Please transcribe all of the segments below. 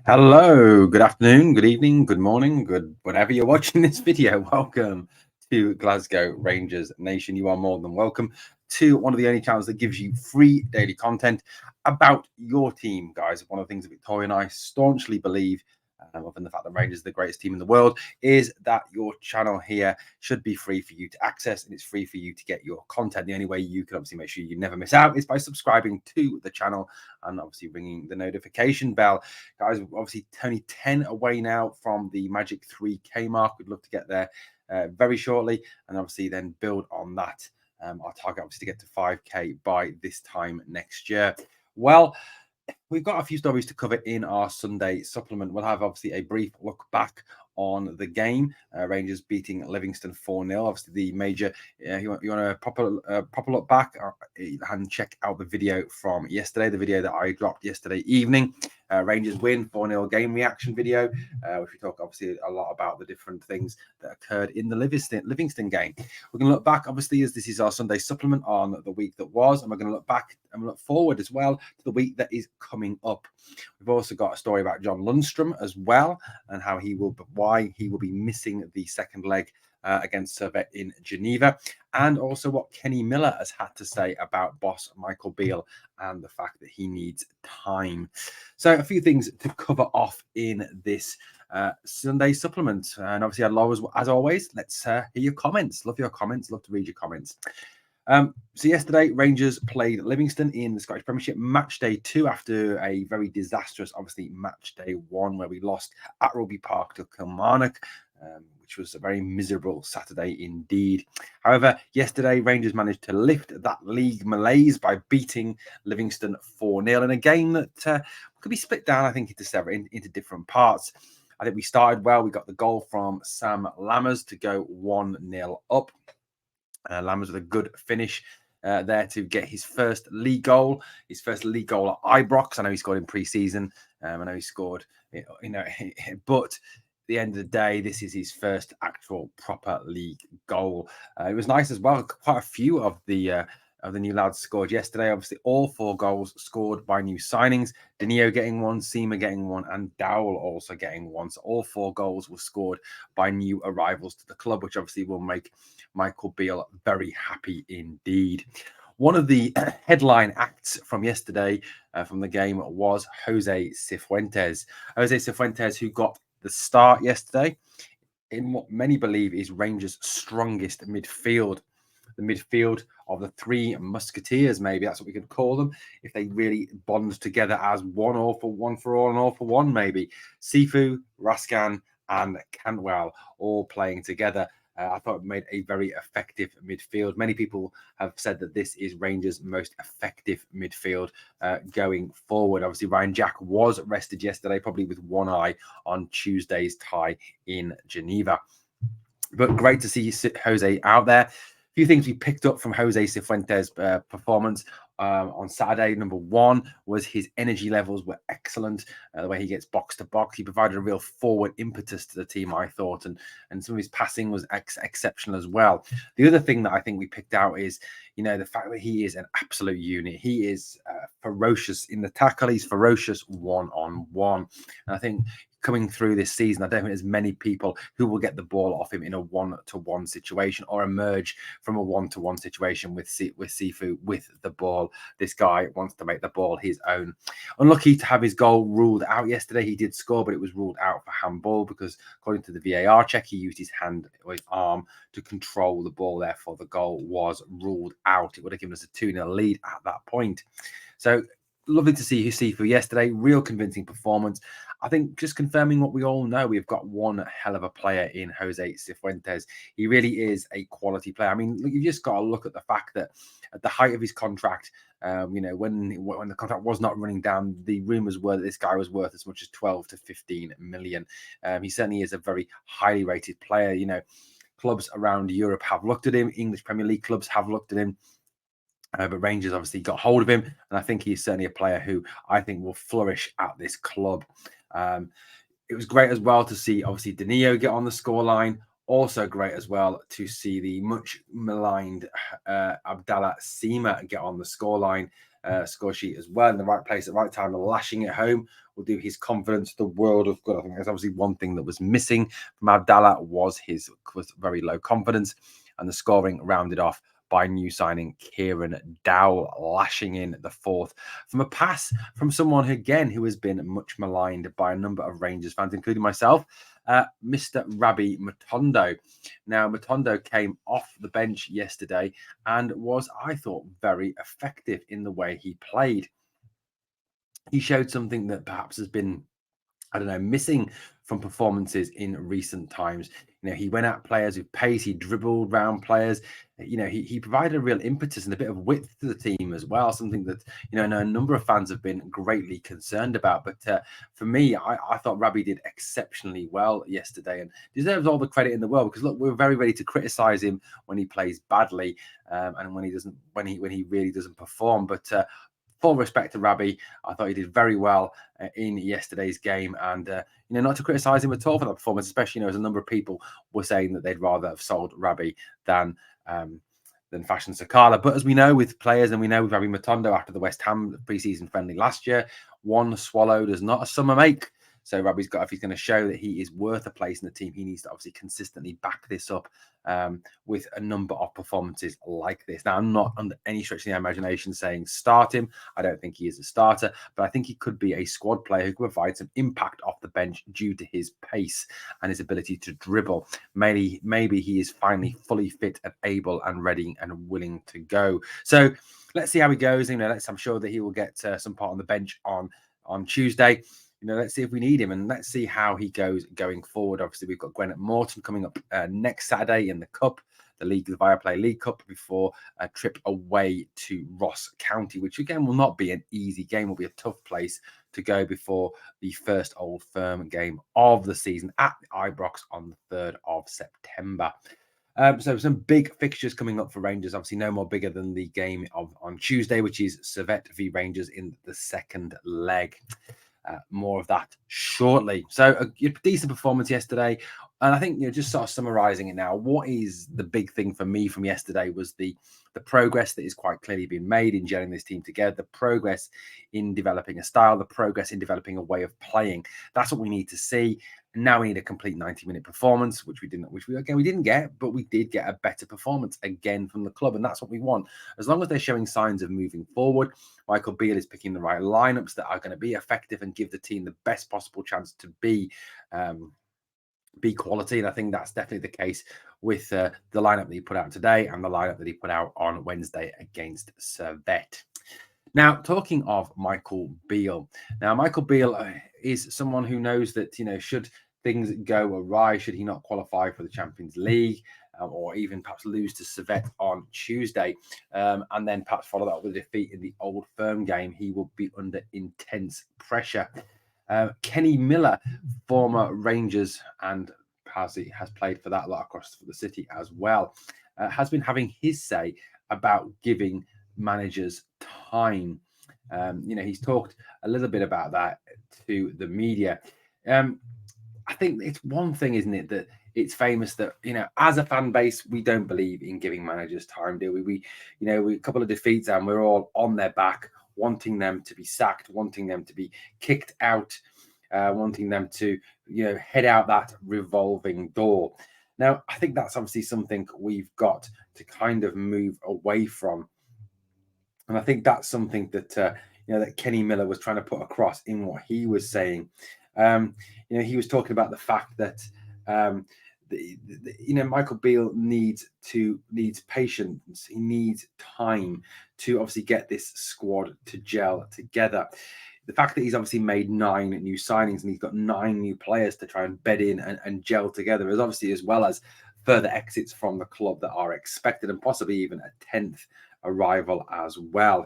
Hello, good afternoon, good evening, good morning, good whatever you're watching this video. Welcome to Glasgow Rangers Nation. You are more than welcome to one of the only channels that gives you free daily content about your team, guys. One of the things that Victoria and I staunchly believe, other than the fact that Rangers are the greatest team in the world, is that your channel here should be free for you to access and it's free for you to get your content. The only way you can obviously make sure you never miss out is by subscribing to the channel and obviously ringing the notification bell. Guys, obviously only 10 away now from the magic 3K mark. We'd love to get there very shortly and obviously then build on that. Our target obviously to get to 5K by this time next year. Well, we've got a few stories to cover in our Sunday supplement. We'll have obviously a brief look back on the game. Rangers beating Livingston 4-0. Obviously, the major. You want a proper look back and check out the video from yesterday. The video that I dropped yesterday evening. Rangers win 4-0 game reaction video, which we talk obviously a lot about the different things that occurred in the Livingston game. We're going to look back, obviously, as this is our Sunday supplement on the week that was, and we're going to look back and look forward as well to the week that is coming up. We've also got a story about John Lundstrom as well, and why he will be missing the second leg against Servette in Geneva, and also what Kenny Miller has had to say about boss Michael Beale and the fact that he needs time. So a few things to cover off in this Sunday supplement, and obviously as always, let's hear your comments. Love your comments. Love to read your comments. So yesterday, Rangers played Livingston in the Scottish Premiership match day 2 after a very disastrous, obviously, match day 1 where we lost at Rugby Park to Kilmarnock, which was a very miserable Saturday indeed. However, yesterday, Rangers managed to lift that league malaise by beating Livingston 4-0 in a game that could be split down, I think, into different parts. I think we started well. We got the goal from Sam Lammers to go 1-0 up. Lammers with a good finish there to get his first league goal at Ibrox. I know he scored in pre-season. I know he scored, but at the end of the day, this is his first actual proper league goal. It was nice as well. Quite a few of the new lads scored yesterday. Obviously, all 4 goals scored by new signings. Danilo getting 1, Seema getting 1, and Dowell also getting 1. So all 4 goals were scored by new arrivals to the club, which obviously will make Michael Beale very happy indeed. One of the headline acts from yesterday from the game was Jose Cifuentes. Jose Cifuentes, who got the start yesterday in what many believe is Rangers' strongest midfield. The midfield of the 3 musketeers, maybe that's what we could call them, if they really bond together as one for all and all for one, maybe. Cifu, Raskan, and Cantwell all playing together. I thought it made a very effective midfield. Many people have said that this is Rangers' most effective midfield going forward. Obviously, Ryan Jack was rested yesterday, probably with one eye on Tuesday's tie in Geneva. But great to see Jose out there. Few things we picked up from Jose Cifuentes' performance on Saturday. Number 1 was his energy levels were excellent. The way he gets box to box, he provided a real forward impetus to the team, I thought, and some of his passing was exceptional as well. The other thing that I think we picked out is, the fact that he is an absolute unit. He is ferocious in the tackle. He's ferocious one-on-one. And I think coming through this season, I don't think there's many people who will get the ball off him in a 1-to-1 situation or emerge from a 1-to-1 situation with Sifu with the ball. This guy wants to make the ball his own. Unlucky to have his goal ruled out yesterday. He did score, but it was ruled out for handball because, according to the VAR check, he used his hand or his arm to control the ball. Therefore, the goal was ruled out. It would have given us a 2-0 lead at that point. So, lovely to see Sifu yesterday. Real convincing performance. I think just confirming what we all know, we've got one hell of a player in Jose Cifuentes. He really is a quality player. I mean, you just got to look at the fact that at the height of his contract, when the contract was not running down, the rumours were that this guy was worth as much as 12 to 15 million. He certainly is a very highly rated player. Clubs around Europe have looked at him. English Premier League clubs have looked at him. But Rangers obviously got hold of him, and I think he's certainly a player who I think will flourish at this club. It was great as well to see, obviously, Danilo get on the scoreline. Also great as well to see the much maligned Abdallah Seema get on the scoreline. score sheet as well, in the right place at the right time, lashing it home will do his confidence the world of good. I think that's obviously one thing that was missing from Abdallah was very low confidence, and the scoring rounded off by new signing Kieran Dowell, lashing in the fourth from a pass from someone who has been much maligned by a number of Rangers fans, including myself, Mr. Rabbi Matondo. Now, Matondo came off the bench yesterday and was, I thought, very effective in the way he played. He showed something that perhaps has been, missing from performances in recent times. He went at players with pace, he dribbled around players. He provided a real impetus and a bit of width to the team as well, something that, a number of fans have been greatly concerned about. But for me, I thought Rabbi did exceptionally well yesterday and deserves all the credit in the world, because look, we're very ready to criticize him when he plays badly, and when he really doesn't perform. But full respect to Rabbi. I thought he did very well in yesterday's game, and not to criticise him at all for that performance, especially as a number of people were saying that they'd rather have sold Rabbi than Fashion Sakala. But as we know with players, and we know with Rabbi Matondo after the West Ham pre-season friendly last year, one swallow does not a summer make. So Rabbi's if he's going to show that he is worth a place in the team, he needs to obviously consistently back this up with a number of performances like this. Now, I'm not under any stretch of the imagination saying start him. I don't think he is a starter, but I think he could be a squad player who can provide some impact off the bench due to his pace and his ability to dribble. Maybe he is finally fully fit and able and ready and willing to go. So let's see how he goes. I'm sure that he will get some part on the bench on Tuesday. Let's see if we need him, and let's see how he goes going forward. Obviously, we've got Gwennet Morton coming up next Saturday in the Cup, the Viaplay League Cup, before a trip away to Ross County, which again will not be an easy game. Will be a tough place to go before the first Old Firm game of the season at Ibrox on the 3rd of September. So some big fixtures coming up for Rangers. Obviously, no more bigger than the game on Tuesday, which is Servette v Rangers in the second leg. More of that shortly. So a decent performance yesterday. And I think, just sort of summarizing it now, what is the big thing for me from yesterday was the progress that is quite clearly being made in gelling this team together, the progress in developing a style, the progress in developing a way of playing. That's what we need to see. Now we need a complete 90-minute performance, which we didn't get, but we did get a better performance again from the club, and that's what we want. As long as they're showing signs of moving forward, Michael Beale is picking the right lineups that are going to be effective and give the team the best possible chance to be quality. And I think that's definitely the case with the lineup that he put out today and the lineup that he put out on Wednesday against Servette. Now, talking of Michael Beale. Now, Michael Beale is someone who knows that, should things go awry, should he not qualify for the Champions League, or even perhaps lose to Servette on Tuesday, and then perhaps follow that up with a defeat in the Old Firm game, he will be under intense pressure. Kenny Miller, former Rangers, and has played for that lot across the city as well, has been having his say about giving managers time. He's talked a little bit about that to the media. I think it's one thing, isn't it, that it's famous that, as a fan base, we don't believe in giving managers time, do we? We a couple of defeats and we're all on their back, wanting them to be sacked, wanting them to be kicked out, wanting them to, head out that revolving door. Now, I think that's obviously something we've got to kind of move away from. And I think that's something that, that Kenny Miller was trying to put across in what he was saying. He was talking about the fact that, Michael Beale needs patience. He needs time to obviously get this squad to gel together. The fact that he's obviously made 9 new signings and he's got 9 new players to try and bed in and gel together, is obviously, as well as further exits from the club that are expected, and possibly even a 10th arrival as well.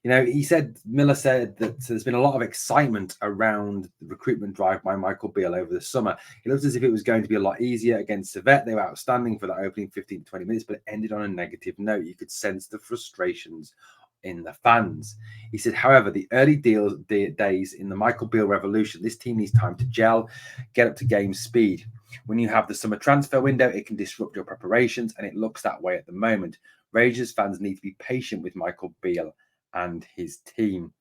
Miller said that there's been a lot of excitement around the recruitment drive by Michael Beale over the summer. It looked as if it was going to be a lot easier against Servette. They were outstanding for that opening 15 to 20 minutes, but it ended on a negative note. You could sense the frustrations in the fans. He said, however, the early days in the Michael Beale revolution, this team needs time to gel, get up to game speed. When you have the summer transfer window, it can disrupt your preparations, and it looks that way at the moment. Rangers fans need to be patient with Michael Beale and his team.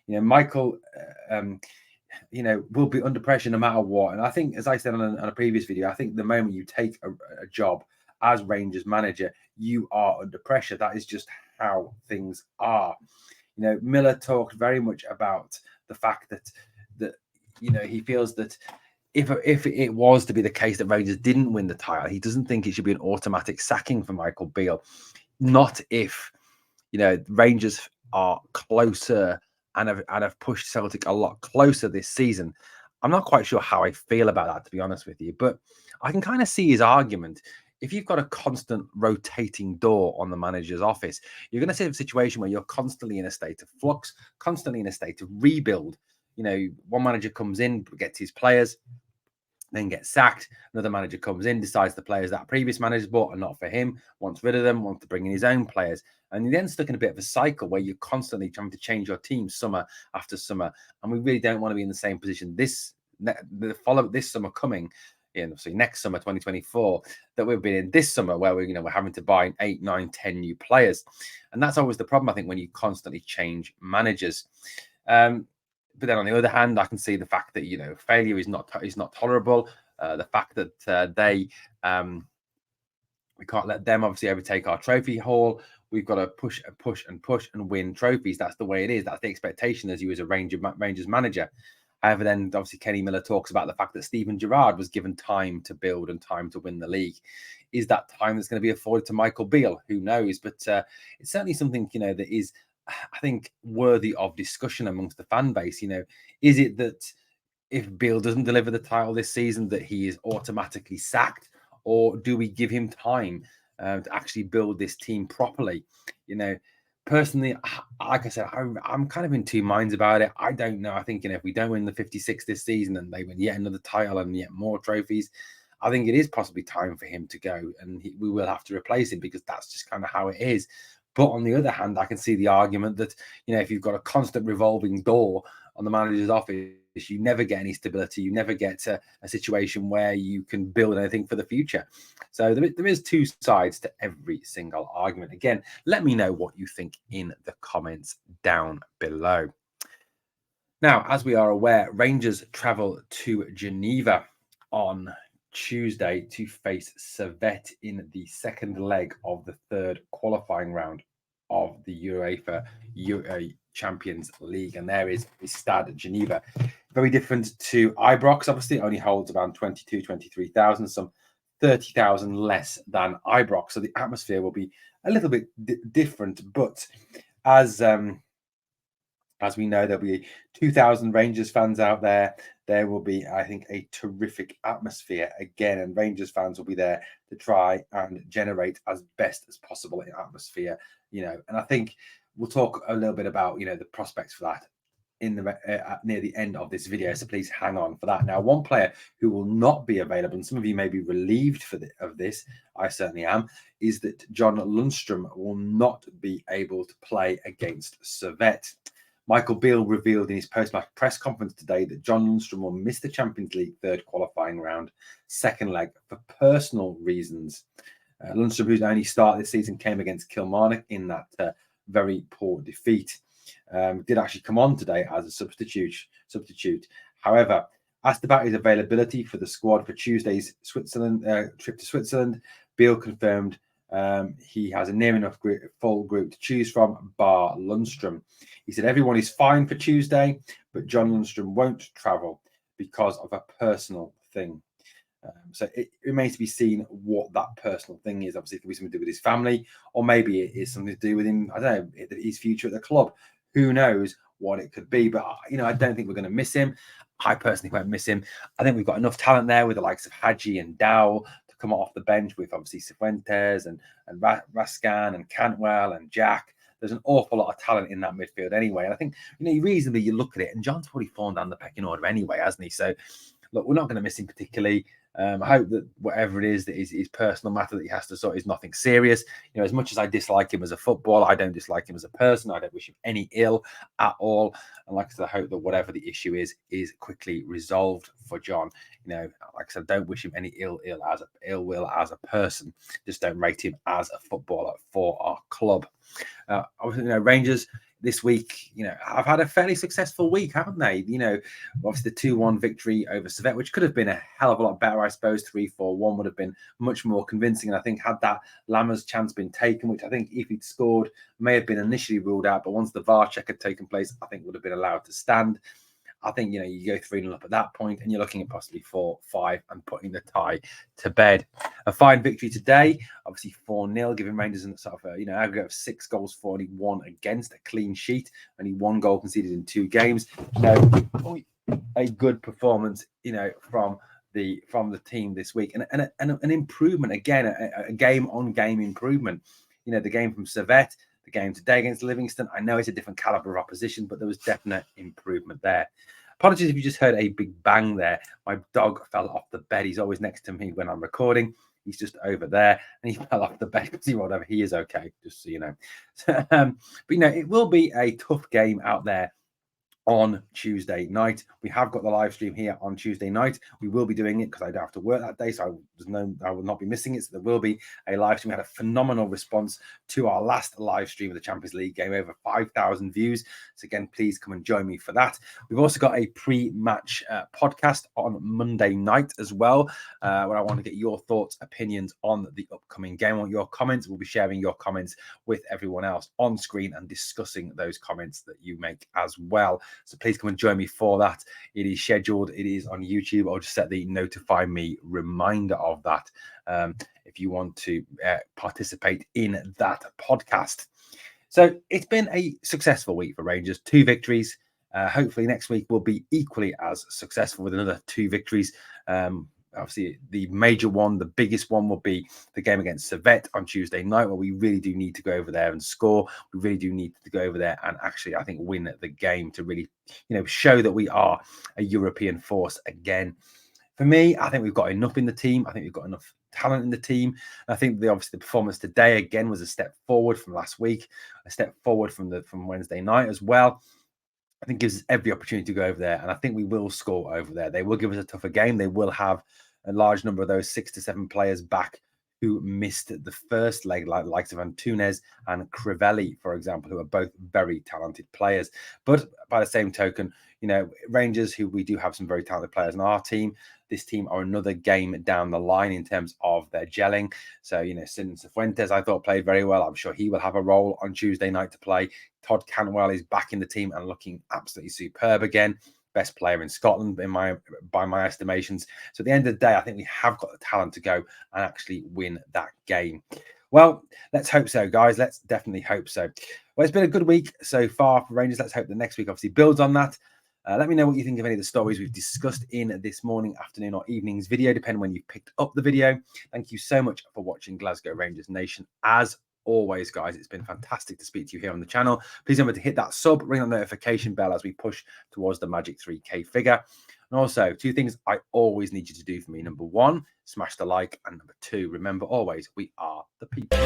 Michael, will be under pressure no matter what. And I think, as I said on a previous video, I think the moment you take a job as Rangers manager, you are under pressure. That is just how things are. Miller talked very much about the fact that he feels that if it was to be the case that Rangers didn't win the title, he doesn't think it should be an automatic sacking for Michael Beale. Not if Rangers are closer and have pushed Celtic a lot closer this season. I'm not quite sure how I feel about that, to be honest with you, but I can kind of see his argument. If you've got a constant rotating door on the manager's office, you're going to see a situation where you're constantly in a state of flux, constantly in a state of rebuild. One manager comes in, gets his players, then gets sacked. Another manager comes in, decides the players that previous managers bought are not for him, wants rid of them, wants to bring in his own players. And you're then stuck in a bit of a cycle where you're constantly trying to change your team summer after summer. And we really don't want to be in the same position this summer coming, obviously next summer, 2024, that we've been in this summer, where we're having to buy 8, 9, 10 new players. And that's always the problem, I think, when you constantly change managers. But then on the other hand, I can see the fact that failure is not tolerable. The fact that we can't let them obviously overtake our trophy haul. We've got to push and push and push and win trophies. That's the way it is. That's the expectation as you as a Rangers manager. However, then obviously Kenny Miller talks about the fact that Steven Gerrard was given time to build and time to win the league. Is that time that's going to be afforded to Michael Beale? Who knows? But it's certainly something that is, I think, worthy of discussion amongst the fan base. Is it that if Beale doesn't deliver the title this season, that he is automatically sacked, or do we give him time to actually build this team properly? Personally, like I said, I'm kind of in two minds about it. I don't know. I think if we don't win the 56 this season and they win yet another title and yet more trophies, I think it is possibly time for him to go, and we will have to replace him, because that's just kind of how it is. But on the other hand, I can see the argument that, if you've got a constant revolving door on the manager's office, you never get any stability. You never get a situation where you can build anything for the future. So there is two sides to every single argument. Again, let me know what you think in the comments down below. Now, as we are aware, Rangers travel to Geneva on Tuesday to face Servette in the second leg of the third qualifying round of the UEFA Champions League. And there is Stade Geneva. Very different to Ibrox, obviously. It only holds around 23,000, some 30,000 less than Ibrox. So the atmosphere will be a little bit different. But as we know, there'll be 2,000 Rangers fans out there. There will be, I think, a terrific atmosphere again, and Rangers fans will be there to try and generate as best as possible in atmosphere, and I think we'll talk a little bit about, the prospects for that in the near the end of this video, so please hang on for that. Now, one player who will not be available, and some of you may be relieved of this, I certainly am, is that John Lundstrom will not be able to play against Servette. Michael Beale revealed in his post-match press conference today that John Lundstrom will miss the Champions League third qualifying round, second leg, for personal reasons. Lundstrom, whose only start this season came against Kilmarnock in that very poor defeat, did actually come on today as a substitute. However, asked about his availability for the squad for Tuesday's trip to Switzerland, Beale confirmed he has a near enough full group to choose from, bar Lundstrom. He said everyone is fine for Tuesday, but John Lundstrom won't travel because of a personal thing. So it remains to be seen what that personal thing is. Obviously, it could be something to do with his family, or maybe it is something to do with him, I don't know, his future at the club. Who knows what it could be? But, I don't think we're going to miss him. I personally won't miss him. I think we've got enough talent there with the likes of Hadji and Dow to come off the bench, with obviously Cifuentes and Rascan and Cantwell and Jack. There's an awful lot of talent in that midfield anyway. And I think, reasonably, you look at it, and John's probably fallen down the pecking order anyway, hasn't he? So, look, we're not going to miss him particularly. I hope that whatever it is that is his personal matter that he has to sort is nothing serious. As much as I dislike him as a footballer, I don't dislike him as a person. I don't wish him any ill at all. And like I said, I hope that whatever the issue is quickly resolved for John. Like I said, I don't wish him any ill will as a person. Just don't rate him as a footballer for our club. Obviously, Rangers, this week, have had a fairly successful week, haven't they? Obviously the 2-1 victory over Servette, which could have been a hell of a lot better, I suppose. 3-4-1 would have been much more convincing. And I think had that Lammers chance been taken, which I think if he'd scored may have been initially ruled out, but once the VAR check had taken place, I think would have been allowed to stand. I think, you go 3-0 up at that point and you're looking at possibly 4-5 and putting the tie to bed. A fine victory today, obviously 4-0, giving Rangers a sort of aggregate of 6 goals for, only 1 against, a clean sheet, only 1 goal conceded in 2 games. A good performance, from the team this week, and an improvement again, a game-on-game improvement. The game from Servette, the game today against Livingston. I know it's a different caliber of opposition, but there was definite improvement there. Apologies if you just heard a big bang there. My dog fell off the bed. He's always next to me when I'm recording. He's just over there, and he fell off the bed. See whatever. He is okay, just so you know. But it will be a tough game out there on Tuesday night. We have got the live stream here on Tuesday night. We will be doing it because I don't have to work that day, so I will not be missing it. So there will be a live stream. We had a phenomenal response to our last live stream of the Champions League game, over 5,000 views. So again, please come and join me for that. We've also got a pre-match podcast on Monday night as well, where I want to get your thoughts, opinions on the upcoming game. I want your comments. We'll be sharing your comments with everyone else on screen and discussing those comments that you make as well. So please come and join me for that. It is scheduled. It is on YouTube. I'll just set the notify me reminder of that if you want to participate in that podcast. So it's been a successful week for Rangers. 2 victories. Hopefully next week will be equally as successful with another 2 victories. Obviously, the major one, the biggest one, will be the game against Servette on Tuesday night, where we really do need to go over there and score. We really do need to go over there and actually, I think, win the game to really, show that we are a European force again. For me, I think we've got enough in the team. I think we've got enough talent in the team. I think obviously the performance today again was a step forward from last week, a step forward from Wednesday night as well. I think gives us every opportunity to go over there, and I think we will score over there. They will give us a tougher game. They will have a large number of those 6 to 7 players back who missed the first leg, like likes of Antunes and Crivelli, for example, who are both very talented players. But by the same token, Rangers, who we do have some very talented players in our team, this team are another game down the line in terms of their gelling. So, Cifuentes, I thought, played very well. I'm sure he will have a role on Tuesday night to play. Todd Cantwell is back in the team and looking absolutely superb again. Best player in Scotland by my estimations. So at the end of the day, I think we have got the talent to go and actually win that game. Well, let's hope so, guys. Let's definitely hope so. Well, it's been a good week so far for Rangers. Let's hope the next week obviously builds on that. Let me know what you think of any of the stories we've discussed in this morning, afternoon, or evening's video, depending when you picked up the video. Thank you so much for watching Glasgow Rangers Nation. As always, guys, it's been fantastic to speak to you here on the channel. Please remember to hit that sub, ring on the notification bell as we push towards the magic 3K figure. And also, 2 things I always need you to do for me. Number 1, smash the like. And number 2, remember always, we are the people.